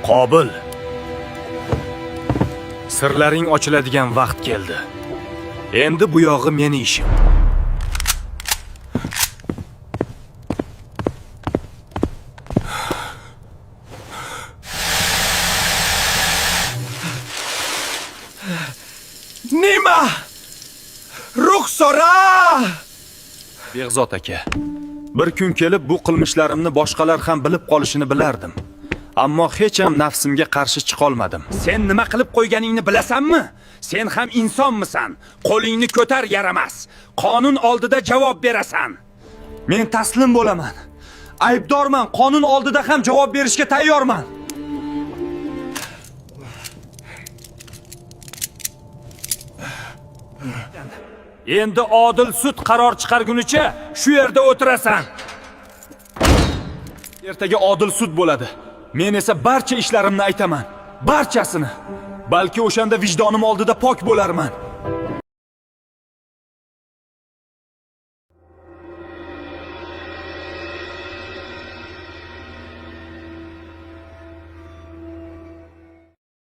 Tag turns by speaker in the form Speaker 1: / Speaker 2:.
Speaker 1: Qobil. Sirlaring ochiladigan vaqt keldi. Endi bu yog'i meni ishim.
Speaker 2: Nima? Ruxsora!
Speaker 1: Beg'zod aka. Bir kun kelib bu qilmishlarimni boshqalar ham bilib qolishini bilardim. Ammo hech ham nafsimga qarshi chiqa olmadim. Sen nima qilib qo'yganingni bilasanmi? Sen ham insonmisan? Qo'lingni ko'tar yaramas. Qonun oldida javob berasan. Men taslim bo'laman. Aybdorman, qonun oldida ham javob berishga tayyorman. Endi odil sud qaror chiqargunicha shu yerda o'tirasan. Ertaga odil sud bo'ladi. Men esa barcha ishlarimni aytaman. Barchasini. Balki o'shanda vijdonim oldida pok bo'larman.